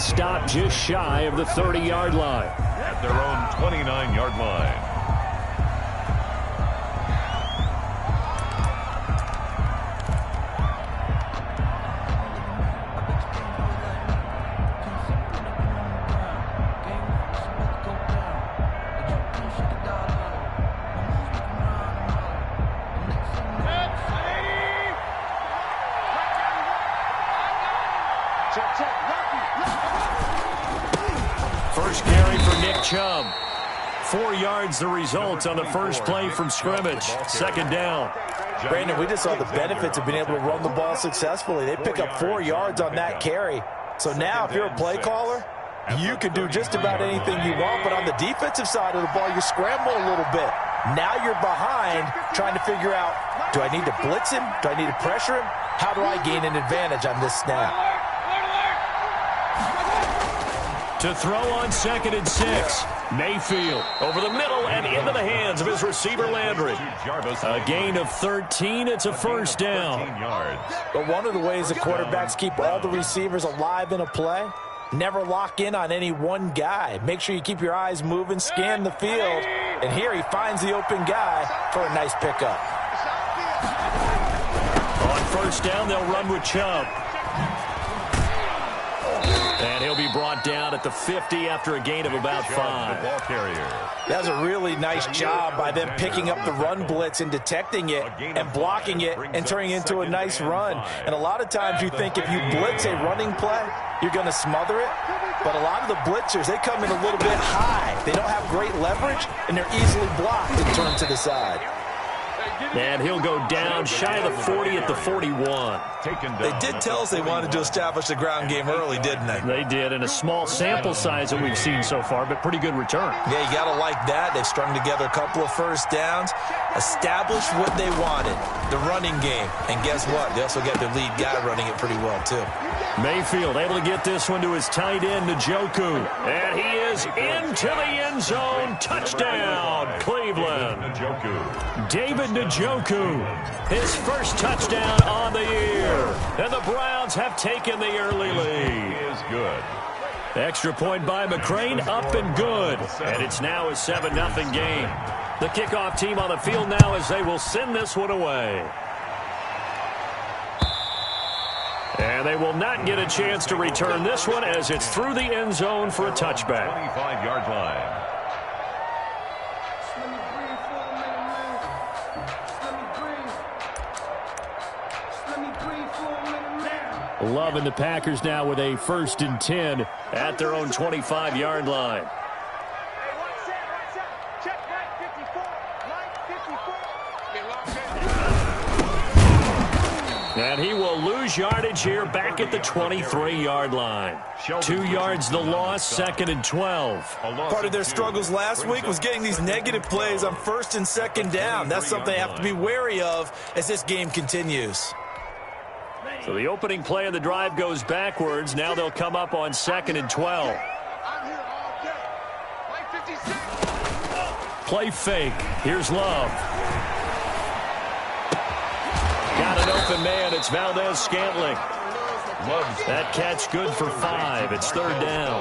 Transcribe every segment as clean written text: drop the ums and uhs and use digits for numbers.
stop just shy of the 30-yard line. At their own 29-yard line. First carry for Nick Chubb. 4 yards the result on the first play from scrimmage. Second down. Brandon, we just saw the benefits of being able to run the ball successfully. They pick up 4 yards on that carry. So now if you're a play caller, you can do just about anything you want. But on the defensive side of the ball, you scramble a little bit. Now you're behind trying to figure out, do I need to blitz him? Do I need to pressure him? How do I gain an advantage on this snap? To throw on 2nd and 6. Mayfield over the middle and into the hands of his receiver Landry. A gain of 13. It's a first down. But one of the ways the quarterbacks keep all the receivers alive in a play, never lock in on any one guy. Make sure you keep your eyes moving, scan the field. And here he finds the open guy for a nice pickup. On first down, they'll run with Chubb. And he'll be brought down at the 50 after a gain of about 5. That was a really nice job by them picking up the run blitz and detecting it and blocking it and turning it into a nice run. And a lot of times you think if you blitz a running play, you're going to smother it. But a lot of the blitzers, they come in a little bit high. They don't have great leverage, and they're easily blocked and turned to the side. And he'll go down shy of the 40 at the 41. They did tell us they wanted to establish the ground game early, didn't they? They did, in a small sample size that we've seen so far, but pretty good return. Yeah, you got to like that. They've strung together a couple of first downs, established what they wanted, the running game. And guess what? They also got their lead guy running it pretty well, too. Mayfield able to get this one to his tight end, Njoku. And he is into the end zone. Touchdown, Cleveland. David Njoku, his first touchdown on the year. And the Browns have taken the early lead. Is good. Extra point by McCrane, up and good. And it's now a 7-0 game. The kickoff team on the field now as they will send this one away. And they will not get a chance to return this one as it's through the end zone for a touchback. 25-yard line. Love and the Packers now with a 1st and 10 at their own 25-yard line. And he will lose yardage here back at the 23-yard line. 2 yards the loss, 2nd and 12. Part of their struggles last week was getting these negative plays on 1st and 2nd down. That's something they have to be wary of as this game continues. So the opening play of the drive goes backwards. Now they'll come up on 2nd and 12. Play fake. Here's Love. Got an open man. It's Valdez-Scantling. That catch good for 5. It's 3rd down.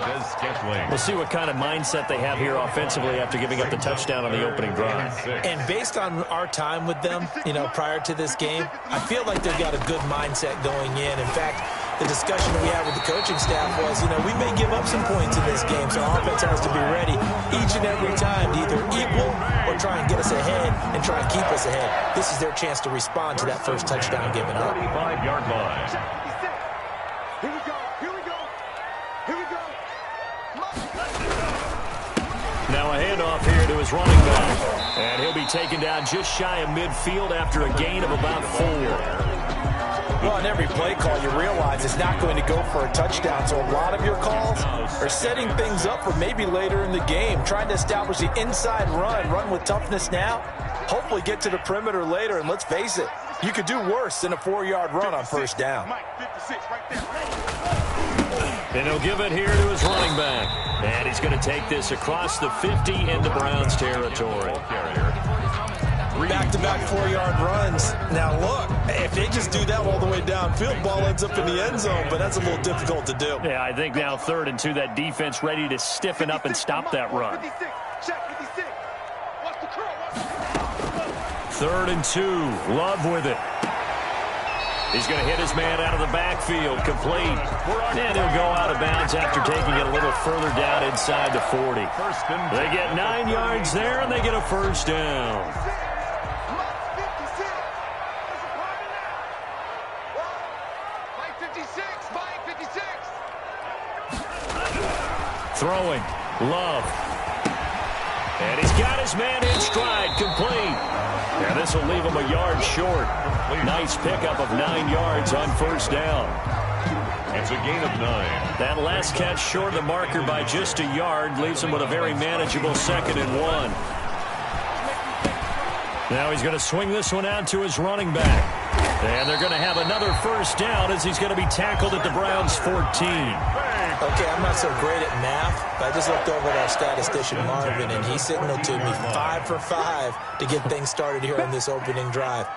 We'll see what kind of mindset they have here offensively after giving up the touchdown on the opening drive. And based on our time with them, prior to this game, I feel like they've got a good mindset going in. In fact, the discussion we had with the coaching staff was, we may give up some points in this game, so our offense has to be ready each and every time to either equal or try and get us ahead and try and keep us ahead. This is their chance to respond to that first touchdown given up. 35-yard line. Now a handoff here to his running back. And he'll be taken down just shy of midfield after a gain of about 4. Well, in every play call, you realize it's not going to go for a touchdown. So a lot of your calls are setting things up for maybe later in the game, trying to establish the inside run with toughness now, hopefully get to the perimeter later. And let's face it, you could do worse than a 4-yard run on first down. And he'll give it here to his running back. And he's going to take this across the 50 into Browns territory. Back-to-back 4-yard runs. Now, look, if they just do that all the way downfield, ball ends up in the end zone, but that's a little difficult to do. Yeah, I think now 3rd and 2, that defense ready to stiffen up and stop that run. 3rd and 2, Love with it. He's going to hit his man out of the backfield, complete. And he'll go out of bounds after taking it a little further down inside the 40. They get 9 yards there, and they get a first down. Throwing, Love. And he's got his man in stride, complete. And this will leave him a yard short. Nice pickup of 9 yards on first down. It's a gain of 9. That last catch short of the marker by just a yard leaves him with a very manageable 2nd and 1. Now he's going to swing this one out to his running back. And they're going to have another first down as he's going to be tackled at the Browns' 14. Okay, I'm not so great at math, but I just looked over at our statistician, Marvin, and he signaled to me 5 for 5 to get things started here on this opening drive.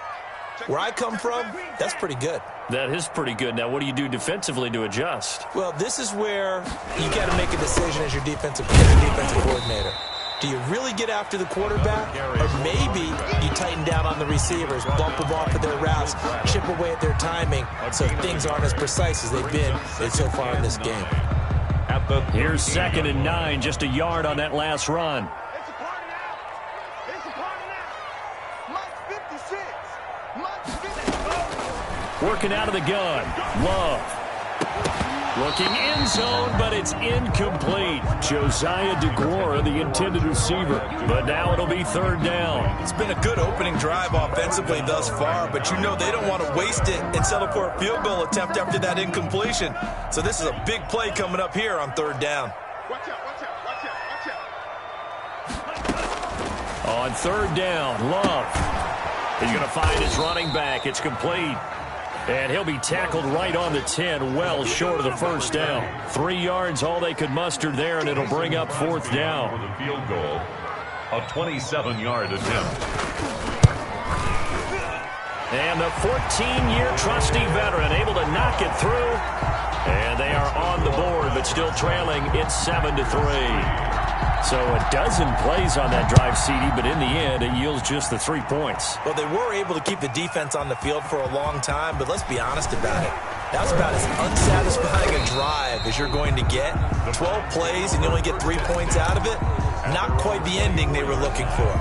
Where I come from, that's pretty good. That is pretty good. Now, what do you do defensively to adjust? Well, this is where you got to make a decision as your defensive coordinator. Do you really get after the quarterback? Or maybe you tighten down on the receivers, bump them off of their routes, chip away at their timing so things aren't as precise as they've been so far in this game. Here's 2nd and 9, just a yard on that last run. Working out of the gun, Love. Looking end zone, but it's incomplete. Josiah DeGuara, the intended receiver. But now it'll be 3rd down. It's been a good opening drive offensively thus far, but you know they don't want to waste it and settle for a field goal attempt after that incompletion. So this is a big play coming up here on 3rd down. On 3rd down, Love. He's going to find his running back. It's complete. And he'll be tackled right on the 10, well short of the first down. 3 yards, all they could muster there, and it'll bring up 4th down. For the field goal, a 27-yard attempt. And the 14-year trusty veteran able to knock it through. And they are on the board, but still trailing. It's 7-3. So a dozen plays on that drive, CD, but in the end, it yields just the 3 points. Well, they were able to keep the defense on the field for a long time, but let's be honest about it. That was about as unsatisfying a drive as you're going to get. 12 plays and you only get 3 points out of it. Not quite the ending they were looking for.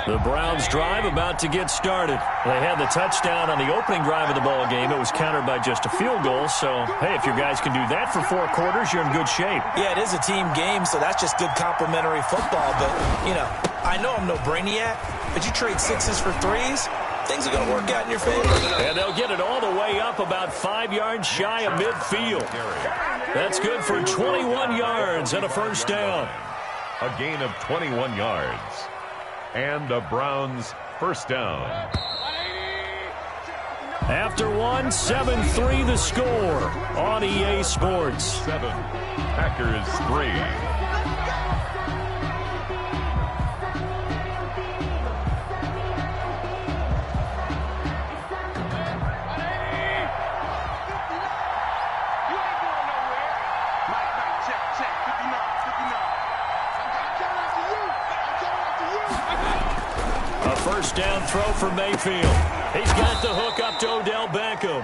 The Browns drive about to get started. They had the touchdown on the opening drive of the ball game. It was countered by just a field goal. So, hey, if your guys can do that for 4 quarters, you're in good shape. Yeah, it is a team game, so that's just good complimentary football. But, you know, I know I'm no brainiac, but you trade 6s for 3s, things are going to work out in your favor. And they'll get it all the way up about 5 yards shy of midfield. That's good for 21 yards and a first down. A gain of 21 yards. And a Browns first down. After 7-3 the score on EA Sports. 7, Packers 3. First down throw for Mayfield. He's got the hook up to Odell Beckham.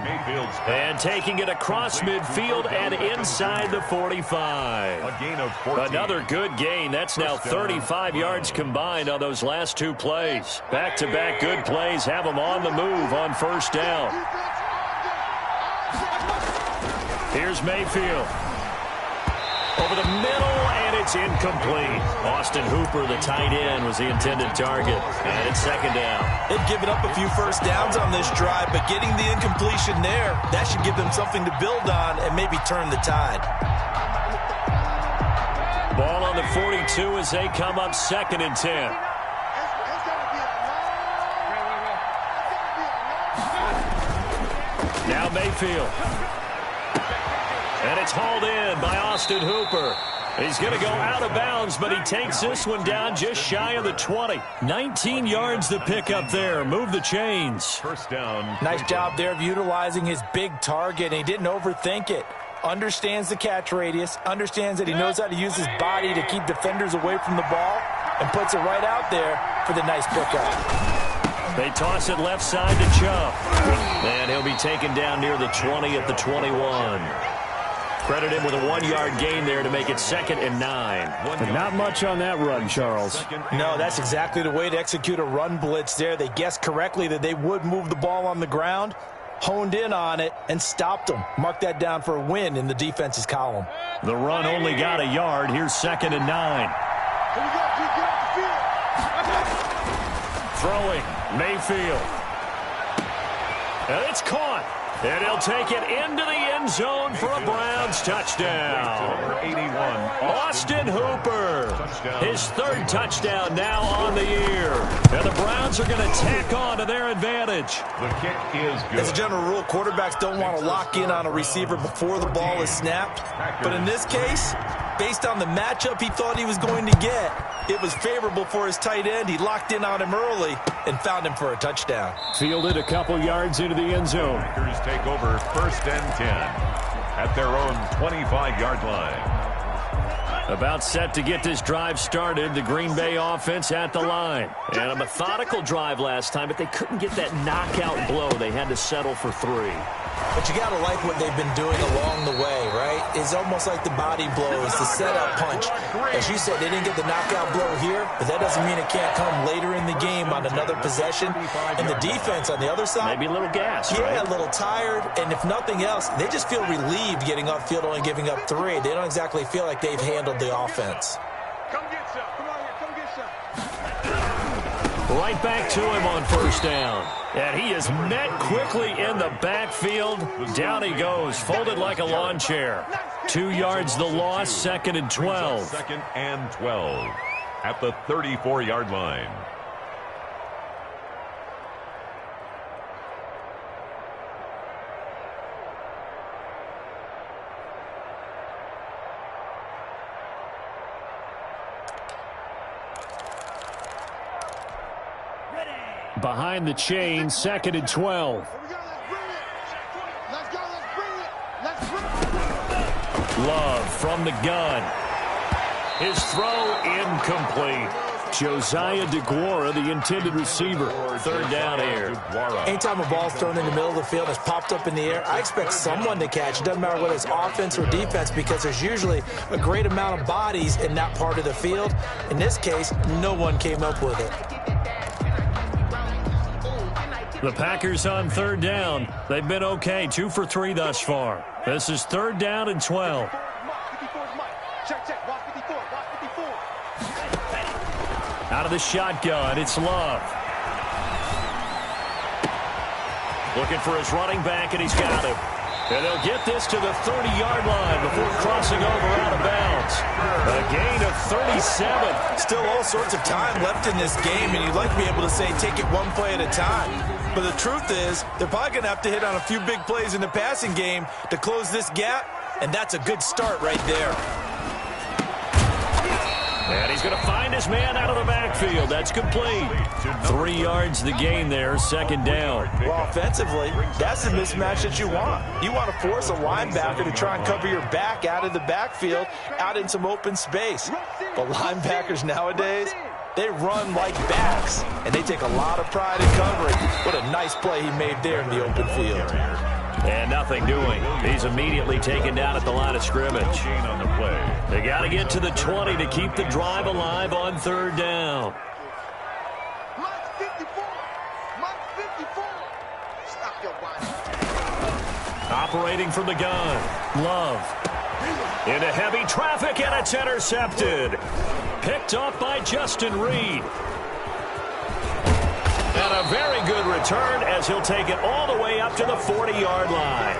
And taking it across midfield and inside the 45. A gain of 14. Another good gain. That's now 35 yards combined on those last 2 plays. Back-to-back good plays have them on the move on first down. Here's Mayfield. Over the middle, and it's incomplete. Austin Hooper, the tight end, was the intended target. And it's 2nd down. They've given up a few first downs on this drive, but getting the incompletion there, that should give them something to build on and maybe turn the tide. Ball on the 42 as they come up 2nd and 10. Now Mayfield. And it's hauled in by Austin Hooper. He's going to go out of bounds, but he takes this one down just shy of the 20. 19 yards to pick up there. Move the chains. First down. Nice job there of utilizing his big target, and he didn't overthink it. Understands the catch radius, understands that he knows how to use his body to keep defenders away from the ball, and puts it right out there for the nice pickup. They toss it left side to Chubb. And he'll be taken down near the 20 at the 21. Credit him with a 1-yard gain there to make it 2nd and 9. But not much on that run, Charles. No, that's exactly the way to execute a run blitz there. They guessed correctly that they would move the ball on the ground, honed in on it, and stopped them. Mark that down for a win in the defense's column. The run only got a yard. Here's 2nd and 9. Throwing, Mayfield. And it's caught. And he'll take it into the end zone for a Browns touchdown. 81. Austin Hooper. His 3rd touchdown now on the year. And the Browns are going to tack on to their advantage. The kick is good. As a general rule, quarterbacks don't want to lock in on a receiver before the ball is snapped. But in this case, based on the matchup he thought he was going to get, it was favorable for his tight end. He locked in on him early and found him for a touchdown. Fielded a couple yards into the end zone. Packers take over 1st and 10 at their own 25-yard line. About set to get this drive started, the Green Bay offense at the line. And a methodical drive last time, but they couldn't get that knockout blow. They had to settle for 3. But you got to like what they've been doing along the way, right? It's almost like the body blows, the setup punch. As you said, they didn't get the knockout blow here, but that doesn't mean it can't come later in the game on another possession. And the defense on the other side, maybe a little gas, yeah, right? A little tired. And if nothing else, they just feel relieved getting upfield, only giving up 3. They don't exactly feel like they've handled the offense. Come get some. Come on here. Come get some. Right back to him on 1st down. And he is met quickly in the backfield. Down he goes, folded like a lawn chair. 2 yards the loss, 2nd and 12. 2nd and 12 at the 34-yard line. Behind the chain, 2nd and 12. Love from the gun. His throw incomplete. Josiah DeGuara, the intended receiver. 3rd down here. Anytime a ball's thrown in the middle of the field and it's popped up in the air, I expect someone to catch. It doesn't matter whether it's offense or defense, because there's usually a great amount of bodies in that part of the field. In this case, no one came up with it. The Packers on 3rd down. They've been okay, 2 for 3 thus far. This is 3rd down and 12. Out of the shotgun, it's Love. Looking for his running back, and he's got him. And they'll get this to the 30-yard line before crossing over out of bounds. A gain of 37. Still all sorts of time left in this game, and you'd like to be able to say take it one play at a time. But the truth is, they're probably going to have to hit on a few big plays in the passing game to close this gap, and that's a good start right there. And he's going to find his man out of the backfield. That's complete. 3 yards the gain there, 2nd down. Well, offensively, that's the mismatch that you want. You want to force a linebacker to try and cover your back out of the backfield, out in some open space. But linebackers nowadays, they run like backs, and they take a lot of pride in covering. What a nice play he made there in the open field. And nothing doing. He's immediately taken down at the line of scrimmage. On the play. They got to get to the 20 to keep the drive alive on 3rd down. Mark 54. Mark 54. Stop your body. Operating from the gun. Love. Into heavy traffic, and it's intercepted. Picked up by Justin Reed. And a very good return as he'll take it all the way up to the 40-yard line.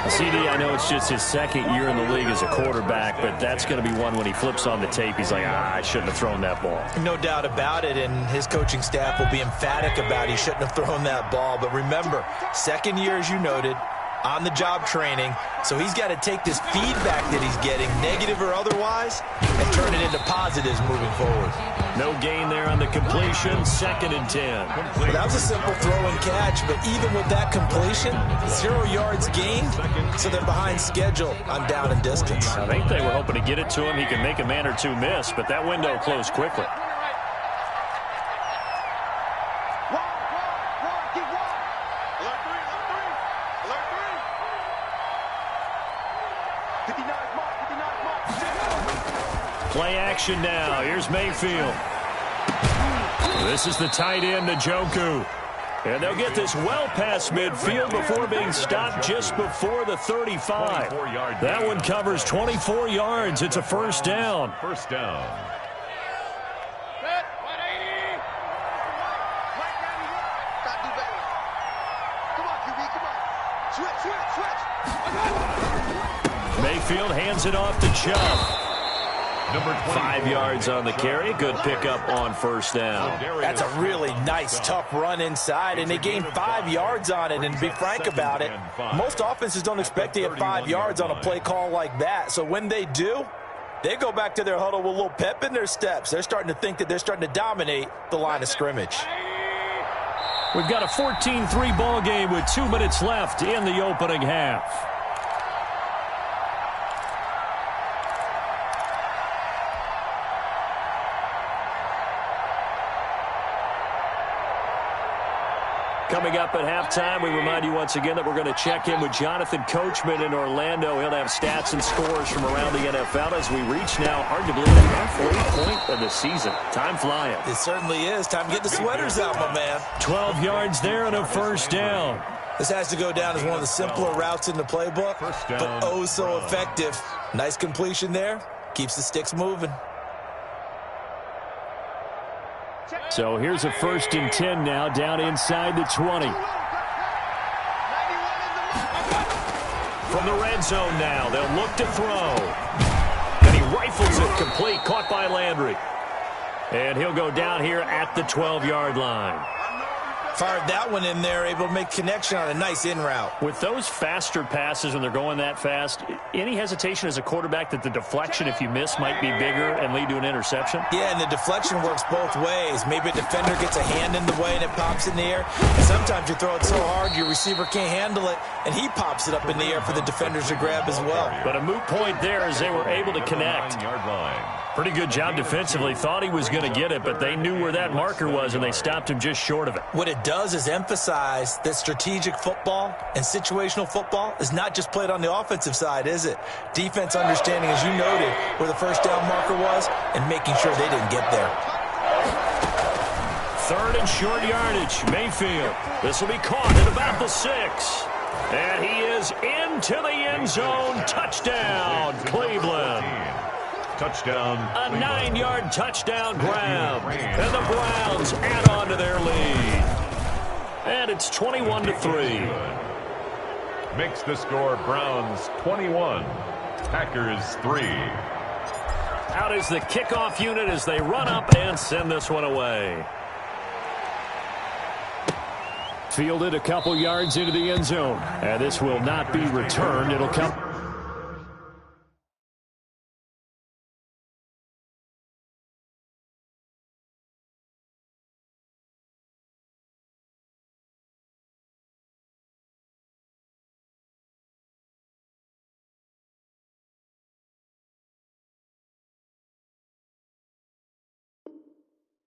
CD, I know it's just his 2nd year in the league as a quarterback, but that's going to be one when he flips on the tape. He's like, I shouldn't have thrown that ball. No doubt about it, and his coaching staff will be emphatic about he shouldn't have thrown that ball. But remember, 2nd year, as you noted, on-the-job training, so he's got to take this feedback that he's getting, negative or otherwise, and turn it into positives moving forward. No gain there on the completion, 2nd and 10. Well, that was a simple throw and catch, but even with that completion, 0 yards gained, so they're behind schedule on down and distance. I think they were hoping to get it to him. He can make a man or two miss, but that window closed quickly. Play action now. Here's Mayfield. This is the tight end, Njoku. And they'll get this well past midfield before being stopped just before the 35. That one covers 24 yards. It's a first down. First down. Mayfield hands it off to Chubb. 5 yards on the carry. Good pickup on first down. That's a really nice, tough run inside, and they gained 5 yards on it. And to be frank about it, most offenses don't expect to get 5 yards on a play call like that. So when they do, they go back to their huddle with a little pep in their steps. They're starting to think that they're starting to dominate the line of scrimmage. We've got a 14-3 ball game with 2 minutes left in the opening half. Coming up at halftime, we remind you once again that we're going to check in with Jonathan Coachman in Orlando. He'll have stats and scores from around the NFL as we reach now, hard to believe, the halfway point of the season. Time flying. It certainly is. Time to get the sweaters out, my man. 12 yards there and a first down. This has to go down as one of the simpler routes in the playbook, but oh so effective. Nice completion there. Keeps the sticks moving. So here's a 1st and 10 now, down inside the 20. From the red zone now, they'll look to throw. And he rifles it complete, caught by Landry. And he'll go down here at the 12-yard line. Fired that one in there, able to make connection on a nice in route. With those faster passes when they're going that fast, any hesitation as a quarterback that the deflection, if you miss, might be bigger and lead to an interception? Yeah, and the deflection works both ways. Maybe a defender gets a hand in the way and it pops in the air. And sometimes you throw it so hard your receiver can't handle it, and he pops it up in the air for the defenders to grab as well. But a moot point there as they were able to connect. Pretty good job defensively. Thought he was going to get it, but they knew where that marker was, and they stopped him just short of it. What it does is emphasize that strategic football and situational football is not just played on the offensive side, is it? Defense understanding, as you noted, where the first down marker was and making sure they didn't get there. 3rd and short yardage. Mayfield. This will be caught at about the 6. And he is into the end zone. Touchdown, Cleveland. Touchdown. A 9-yard touchdown grab. And the Browns add on to their lead. And it's 21-3. Makes the score Browns 21, Packers 3. Out is the kickoff unit as they run up and send this one away. Fielded a couple yards into the end zone. And this will not be returned. It'll come.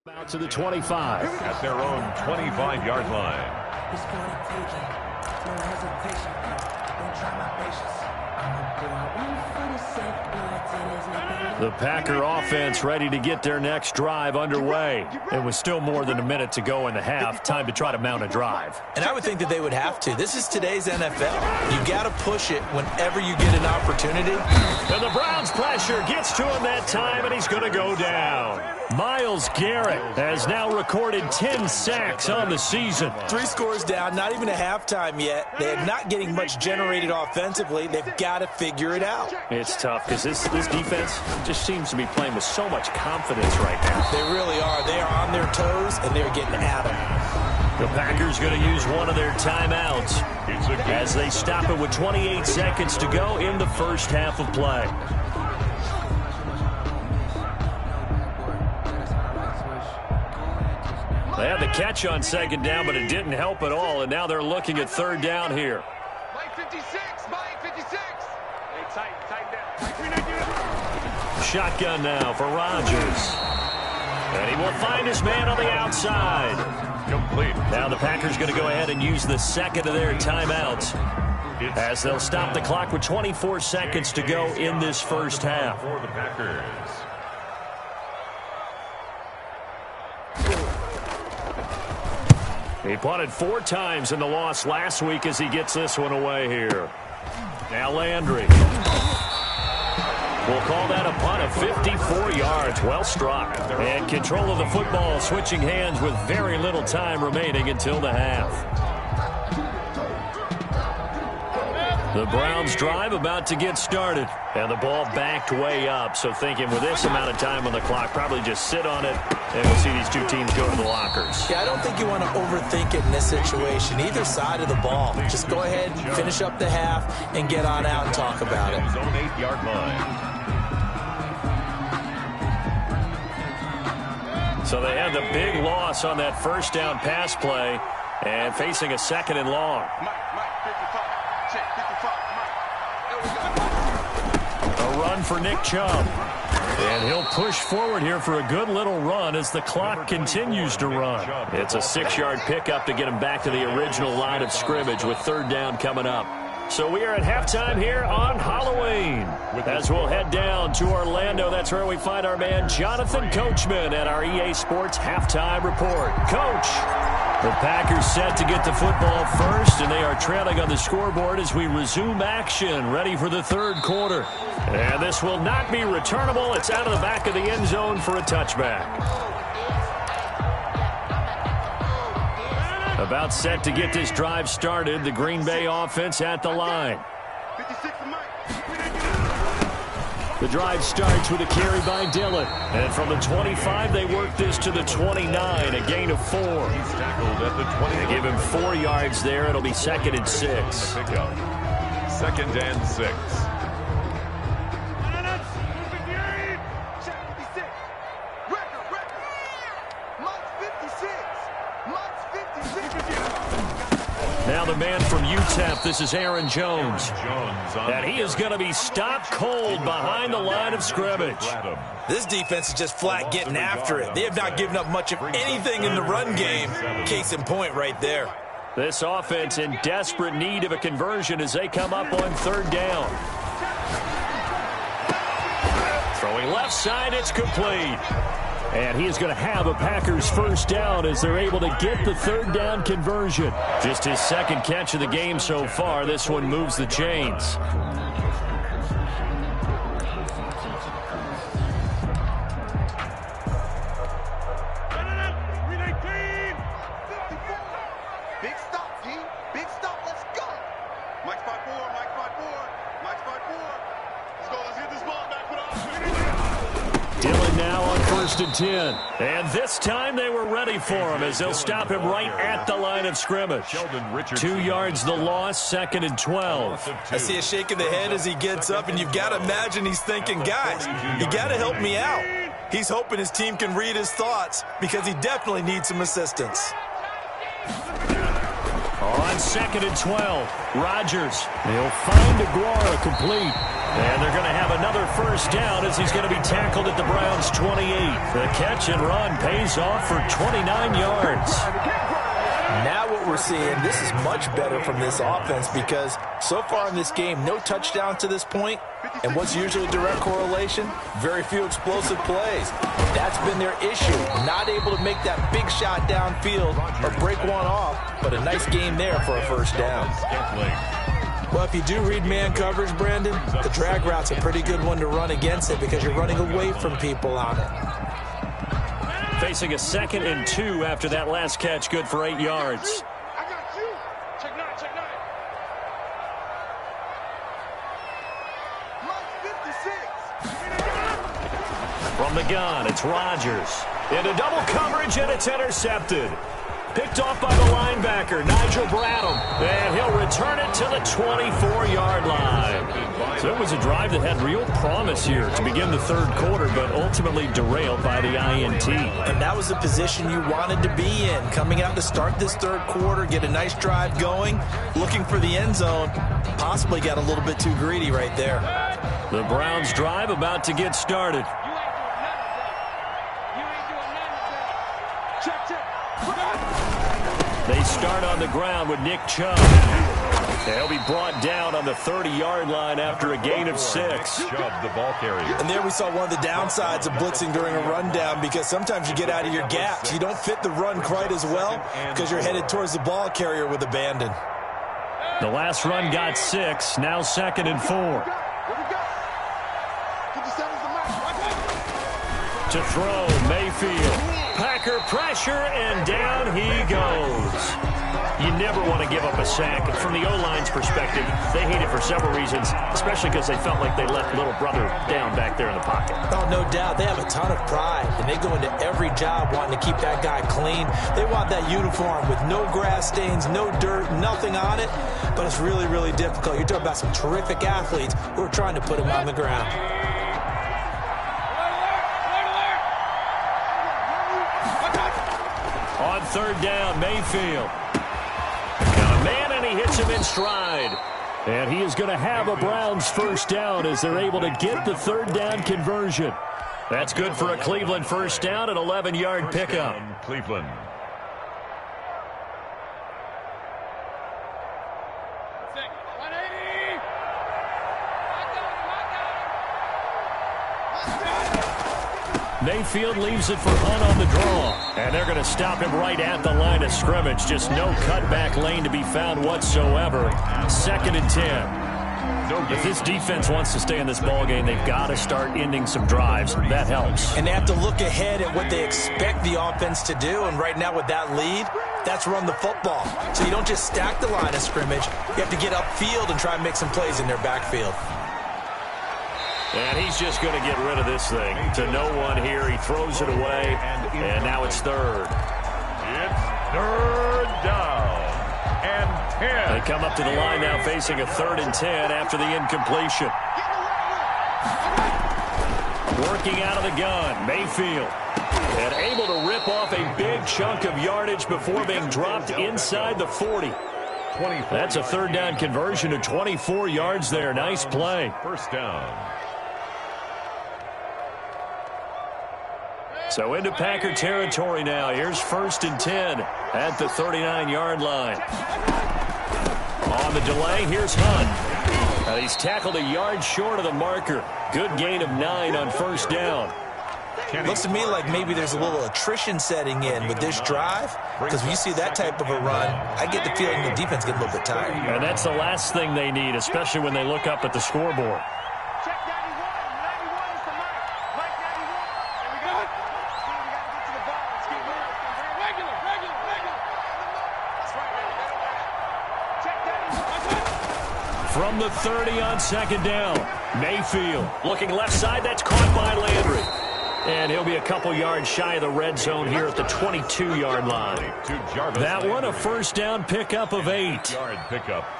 Out to the 25. At their own 25-yard line. The Packer offense ready to get their next drive underway. It was still more than a minute to go in the half. Time to try to mount a drive. And I would think that they would have to. This is today's NFL. You got to push it whenever you get an opportunity. And the Browns pressure gets to him that time, and he's going to go down. Myles Garrett has now recorded 10 sacks on the season. 3 scores down, not even a halftime yet. They're not getting much generated offensively. They've got to figure it out. It's tough because this defense just seems to be playing with so much confidence right now. They really are. They are on their toes, and they're getting at them. The Packers going to use one of their timeouts as they stop it with 28 seconds to go in the first half of play. They had the catch on second down, but it didn't help at all, and now they're looking at third down here. Mike 56, Mike 56. Hey, tighten down. Shotgun now for Rodgers. And he will find his man on the outside. Complete. Now the Packers going to go ahead and use the second of their timeouts as they'll stop the clock with 24 seconds to go in this first half. For the Packers. He punted 4 times in the loss last week as he gets this one away here. Now Landry. We'll call that a punt of 54 yards. Well struck. And control of the football switching hands with very little time remaining until the half. The Browns drive about to get started. And the ball backed way up. So thinking with this amount of time on the clock, probably just sit on it. And we'll see these two teams go to the lockers. Yeah, I don't think you want to overthink it in this situation. Either side of the ball. Just go ahead, finish up the half, and get on out and talk about it. Zone 8-yard line. So they had the big loss on that first down pass play and facing a second and long. Mike, 55. Check, 55, Mike. There we go. A run for Nick Chubb. And he'll push forward here for a good little run as the clock continues to run. It's a 6-yard pickup to get him back to the original line of scrimmage with third down coming up. So we are at halftime here on Halloween. As we'll head down to Orlando, that's where we find our man Jonathan Coachman at our EA Sports Halftime Report. Coach, the Packers set to get the football first, and they are trailing on the scoreboard as we resume action, ready for the third quarter. And this will not be returnable. It's out of the back of the end zone for a touchback. About set to get this drive started. The Green Bay offense at the line. 56 for Mike. The drive starts with a carry by Dillon. And from the 25, they work this to the 29, a gain of 4. He's tackled at the 20. They give him 4 yards there. It'll be 2nd and 6. Pickup. 2nd and 6. Now the man from UTEP, this is Aaron Jones. And he is going to be stopped cold behind the line of scrimmage. This defense is just flat getting after it. They have not given up much of anything in the run game. Case in point right there. This offense in desperate need of a conversion as they come up on third down. Throwing left side, it's complete. And he is going to have a Packers first down as they're able to get the third down conversion. Just his second catch of the game so far. This one moves the chains. Big stop, G. Big stop. Let's go. Mike 5-4. Mike 5-4. Mike 5-4. Let's go. Let's get this ball back. Put on. Dillon now on 1st and 10. And this time they were ready for him as they'll stop him right at the line of scrimmage. 2 yards the loss, 2nd and 12. I see a shake of the head as he gets up, and you've got to imagine he's thinking, guys, you got to help me out. He's hoping his team can read his thoughts because he definitely needs some assistance. On 2nd and 12, Rodgers. He'll find Aguara complete. And they're going to have another first down as he's going to be tackled at the Browns' 28. The catch and run pays off for 29 yards. Now what we're seeing, this is much better from this offense because so far in this game, no touchdowns to this point. And what's usually a direct correlation? Very few explosive plays. That's been their issue. Not able to make that big shot downfield or break one off, but a nice game there for a first down. Well, if you do read man coverage, Brandon, the drag route's a pretty good one to run against it because you're running away from people on it. Facing a 2nd and 2 after that last catch, good for 8 yards. I got you. Check 9, check 9. Mike 56. From the gun, it's Rodgers. Into double coverage, and it's intercepted. Picked off by the linebacker, Nigel Bradham. And he'll return it to the 24-yard line. So it was a drive that had real promise here to begin the third quarter, but ultimately derailed by the INT. And that was the position you wanted to be in. Coming out to start this third quarter, get a nice drive going, looking for the end zone. Possibly got a little bit too greedy right there. The Browns drive about to get started. They start on the ground with Nick Chubb. They'll be brought down on the 30-yard line after a gain of 6. Chubb, the ball carrier. And there we saw one of the downsides of blitzing during a rundown, because sometimes you get out of your gaps. You don't fit the run quite as well because you're headed towards the ball carrier with abandon. The last run got 6, now 2nd and 4. To throw, Mayfield. Packer pressure, and down he goes. You never want to give up a sack. From the O-line's perspective, they hate it for several reasons, especially because they felt like they left little brother down back there in the pocket. Oh, no doubt. They have a ton of pride, and they go into every job wanting to keep that guy clean. They want that uniform with no grass stains, no dirt, nothing on it, but it's really, really difficult. You're talking about some terrific athletes who are trying to put him on the ground. On third down, Mayfield. Got a man, and he hits him in stride. And he is going to have a Browns first down as they're able to get the third down conversion. That's good for a Cleveland first down, an 11-yard pickup. Cleveland. Mayfield leaves it for Hunt on the draw. And they're going to stop him right at the line of scrimmage. Just no cutback lane to be found whatsoever. 2nd and 10. If this defense wants to stay in this ballgame, they've got to start ending some drives. That helps. And they have to look ahead at what they expect the offense to do. And right now with that lead, that's run the football. So you don't just stack the line of scrimmage. You have to get upfield and try and make some plays in their backfield. And he's just going to get rid of this thing to no one here. He throws it away, and now it's third. It's third down and 10. They come up to the line now facing a 3rd and 10 after the incompletion. Working out of the gun, Mayfield. And able to rip off a big chunk of yardage before being dropped inside the 40. That's a third down conversion to 24 yards there. Nice play. First down. So into Packer territory now. Here's 1st and 10 at the 39-yard line. On the delay, here's Hunt. Now he's tackled a yard short of the marker. Good gain of 9 on first down. Looks to me like maybe there's a little attrition setting in with this drive, because when you see that type of a run, I get the feeling the defense gets a little bit tired. And that's the last thing they need, especially when they look up at the scoreboard. From the 30 on 2nd down, Mayfield looking left side. That's caught by Landry. And he'll be a couple yards shy of the red zone here at the 22-yard line. That one a first down pickup of 8.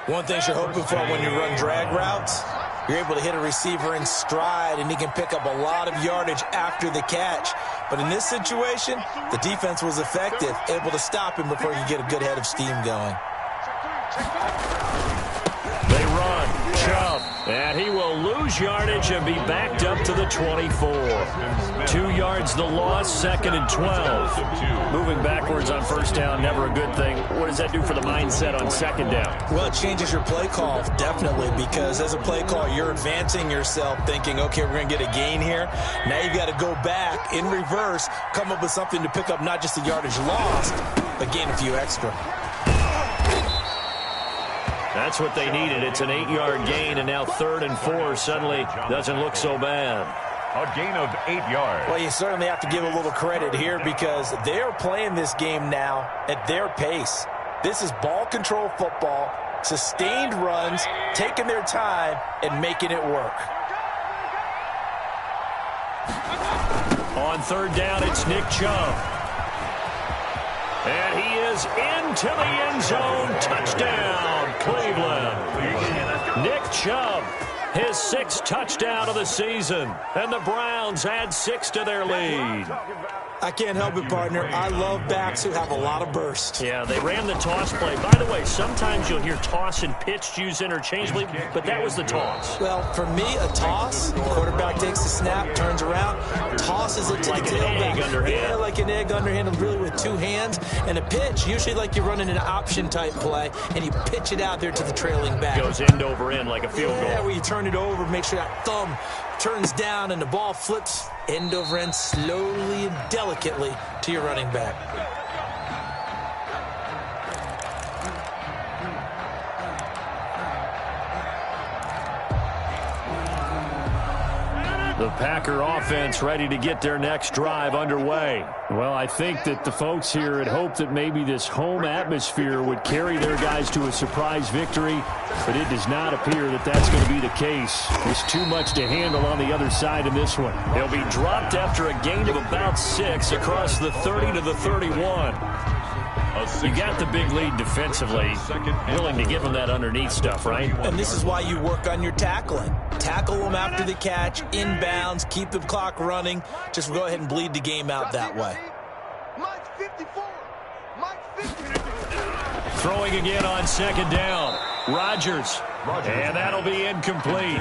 One thing you're hoping for when you run drag routes, you're able to hit a receiver in stride, and he can pick up a lot of yardage after the catch. But in this situation, the defense was effective, able to stop him before you get a good head of steam going. They run. Chubb. And he will lose yardage and be backed up to the 24. 2 yards the loss, 2nd and 12. Moving backwards on first down, never a good thing. What does that do for the mindset on 2nd down? Well, it changes your play call, definitely, because as a play call, you're advancing yourself thinking, okay, we're going to get a gain here. Now you've got to go back in reverse, come up with something to pick up not just the yardage lost, but gain a few extra. That's what they needed. It's an 8-yard gain, and now 3rd and 4 suddenly doesn't look so bad. A gain of 8 yards. Well, you certainly have to give a little credit here because they're playing this game now at their pace. This is ball control football, sustained runs, taking their time, and making it work. On 3rd down, it's Nick Chubb. And he is into the end zone. Touchdown, Cleveland. Nick Chubb, his 6th touchdown of the season. And the Browns add 6 to their lead. I can't help it, partner. I love backs who have a lot of burst. Yeah, they ran the toss play. By the way, sometimes you'll hear toss and pitch used interchangeably, but that was the toss. Well, for me, a toss, the quarterback takes the snap, turns around, tosses it to like the an egg tailback. underhand. Yeah, like an egg underhand, really with 2 hands. And a pitch, usually like you're running an option-type play, and you pitch it out there to the trailing back. Goes end over end like a field goal. Yeah, where you turn it over, make sure that thumb turns down, and the ball flips end over end slowly and delicately to your running back. The Packer offense ready to get their next drive underway. Well, I think that the folks here had hoped that maybe this home atmosphere would carry their guys to a surprise victory, but it does not appear that that's going to be the case. There's too much to handle on the other side in this one. He'll be dropped after a gain of about 6 across the 30 to the 31. You got the big lead defensively, willing to give them that underneath stuff, right? And this is why you work on your tackling. Tackle them after the catch, inbounds, keep the clock running. Just go ahead and bleed the game out that way. Mike's 54. Mike's 50. Throwing again on 2nd down. Rodgers. And that'll be incomplete.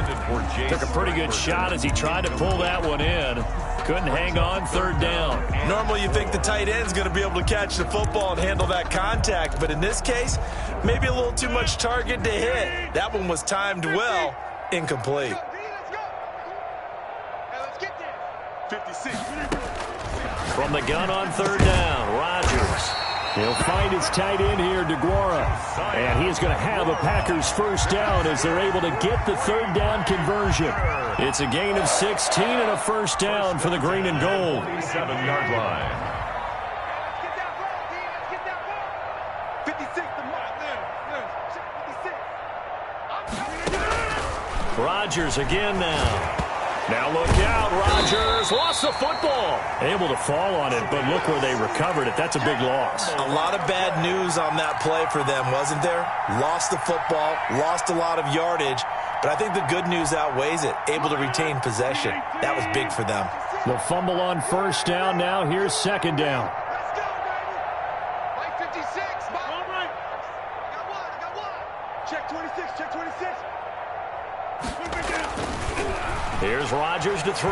Took a pretty good shot as he tried to pull that one in. Couldn't hang on 3rd down. Normally you think the tight end's going to be able to catch the football and handle that contact, but in this case, maybe a little too much target to hit. That one was timed well, incomplete. Let's go. Hey, let's get there. 56. From the gun on 3rd down, Rodgers. He'll find his tight end here, DeGuara. And he is going to have a Packers 1st down as they're able to get the 3rd down conversion. It's a gain of 16 and a 1st down for the green and gold. 7-yard line. Get that ball, D. Let's get that ball. 56, the mark there. 56. Rodgers again now. Now look out, Rodgers lost the football. Able to fall on it, but look where they recovered it. That's a big loss. A lot of bad news on that play for them, wasn't there? Lost the football, lost a lot of yardage, but I think the good news outweighs it. Able to retain possession. That was big for them. The fumble on 1st down. Now here's 2nd down. Let's go, baby. Mike 56. Mike. All right. I got one. Check 26. Check 26. Here's Rodgers to throw.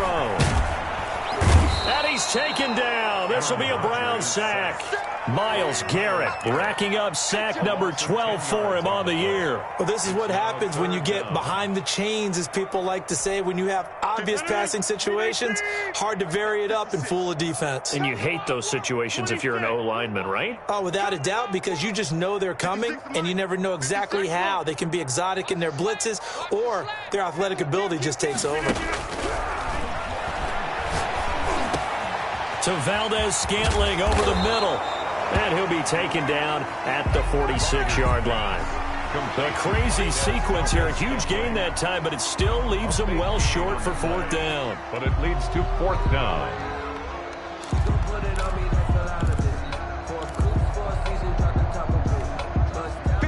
And he's taken down. This will be a Brown sack. Myles Garrett racking up sack number 12 for him on the year. Well, this is what happens when you get behind the chains, as people like to say. When you have obvious passing situations, hard to vary it up and fool a defense. And you hate those situations if you're an O-lineman, right? Oh, without a doubt, because you just know they're coming, and you never know exactly how. They can be exotic in their blitzes, or their athletic ability just takes over. To Valdez-Scantling over the middle. And he'll be taken down at the 46-yard line. A crazy sequence here. A huge gain that time, but it still leaves them well short for 4th down. But it leads to 4th down.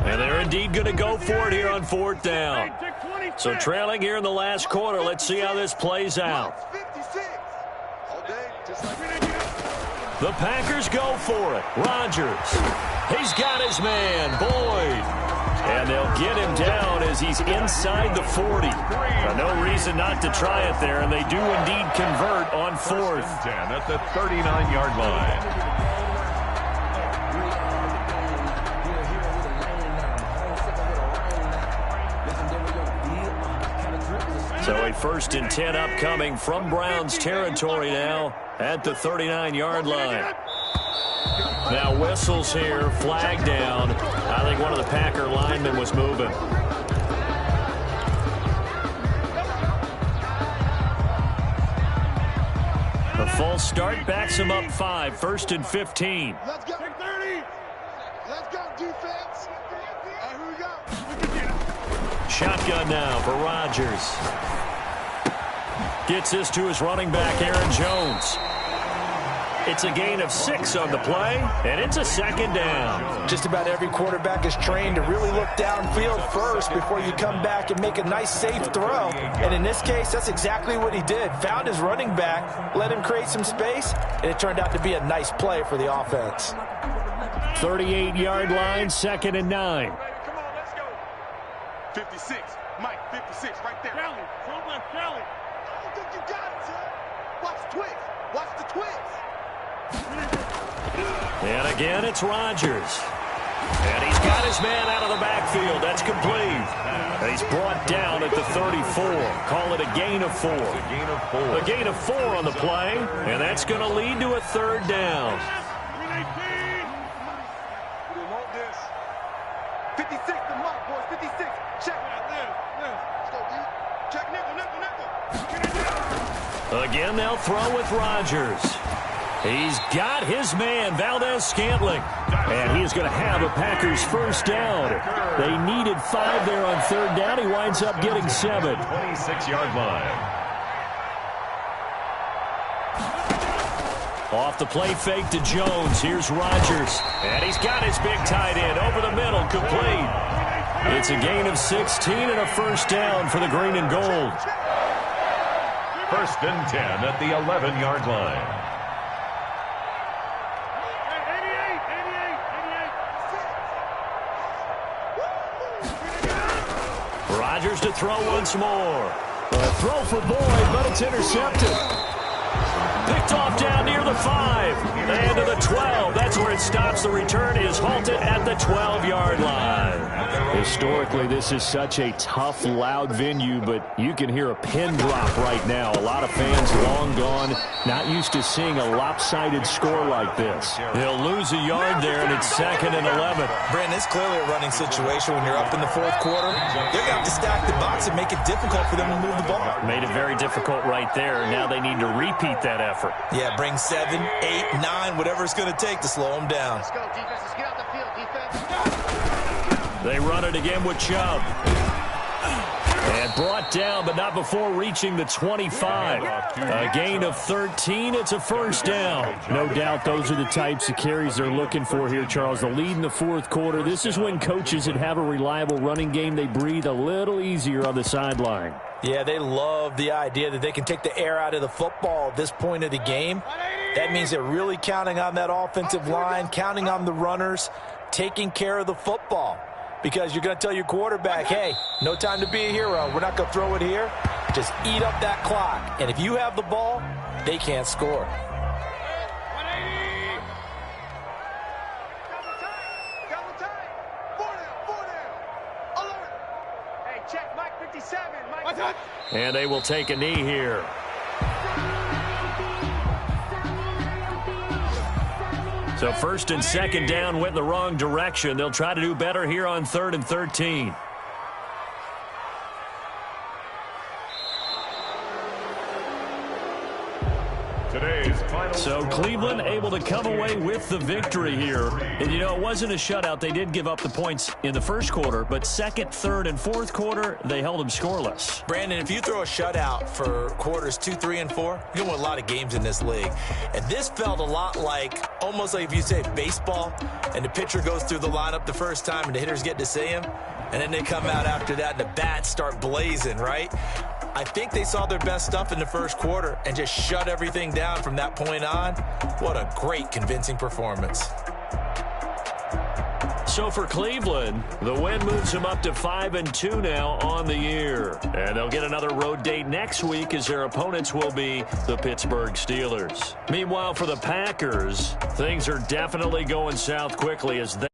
And they're indeed going to go for it here on 4th down. So trailing here in the last quarter. Let's see how this plays out. 56. All day, just like The Packers go for it. Rodgers. He's got his man, Boyd. And they'll get him down as he's inside the 40. No reason not to try it there, and they do indeed convert on 4th. 10 at the 39-yard line. So a 1st and 10 upcoming from Browns territory now at the 39-yard line. Now whistles here, flag down. I think one of the Packer linemen was moving. The false start backs him up 5, 1st and 15. Let's go. 30. Let's go, defense. Here we go. Shotgun now for Rodgers. Gets this to his running back, Aaron Jones. It's a gain of 6 on the play, and it's a second down. Just about every quarterback is trained to really look downfield first before you come back and make a nice, safe throw. And in this case, that's exactly what he did. Found his running back, let him create some space, and it turned out to be a nice play for the offense. 38-yard line, 2nd and 9. Come on, let's go. 56. Mike, 56, right there. Kelly, Kelly. I don't think you got it, son. Watch the twist. Watch the twist. And again, it's Rodgers. And he's got his man out of the backfield. That's complete. And he's brought down at the 34. Call it a gain of 4. A gain of 4 on the play, and that's going to lead to a 3rd down. We want this. 56 to Mike, boys. 56. Check. Let's go, D. Check nickel. Again, they'll throw with Rodgers. He's got his man, Valdez-Scantling. And he is going to have a Packers first down. They needed 5 there on 3rd down. He winds up getting 7. 26-yard line. Off the play fake to Jones. Here's Rodgers. And he's got his big tight end over the middle, complete. It's a gain of 16 and a first down for the green and gold. 1st and 10 at the 11-yard line. Rodgers to throw once more. A throw for Boyd, but it's intercepted. Picked off down near the 5. And to the 12. That's where it stops. The return is halted at the 12-yard line. Historically, this is such a tough, loud venue, but you can hear a pin drop right now. A lot of fans long gone, not used to seeing a lopsided score like this. They'll lose a yard there, and it's 2nd and 11. Brandon, it's clearly a running situation when you're up in the 4th quarter. They're going to have to stack the box and make it difficult for them to move the ball. Made it very difficult right there. Now they need to repeat that effort. Yeah, bring 7, 8, 9, whatever it's going to take to slow them down. Let's go, defense. Let's get out the field, defense. They run it again with Chubb. And brought down, but not before reaching the 25. A gain of 13. It's a first down. No doubt those are the types of carries they're looking for here, Charles. The lead in the 4th quarter. This is when coaches that have a reliable running game, they breathe a little easier on the sideline. Yeah, they love the idea that they can take the air out of the football at this point of the game. That means they're really counting on that offensive line, counting on the runners, taking care of the football. Because you're going to tell your quarterback, hey, no time to be a hero. We're not going to throw it here. Just eat up that clock. And if you have the ball, they can't score. Double time. 4 down. Alert. Hey, check Mike 57. Mike. And they will take a knee here. So 1st and 2nd down went in the wrong direction. They'll try to do better here on 3rd and 13. Today's final. So Cleveland able to come away with the victory here. And, you know, it wasn't a shutout. They did give up the points in the 1st quarter, but 2nd, 3rd, and 4th quarter, they held them scoreless. Brandon, if you throw a shutout for quarters 2, 3, and 4, you're going to win a lot of games in this league. And this felt a lot like, almost like if you say baseball, and the pitcher goes through the lineup the first time and the hitters get to see him, and then they come out after that and the bats start blazing, right? I think they saw their best stuff in the 1st quarter and just shut everything down from that point on. What a great, convincing performance. So for Cleveland, the win moves them up to 5-2 now on the year. And they'll get another road date next week as their opponents will be the Pittsburgh Steelers. Meanwhile, for the Packers, things are definitely going south quickly as they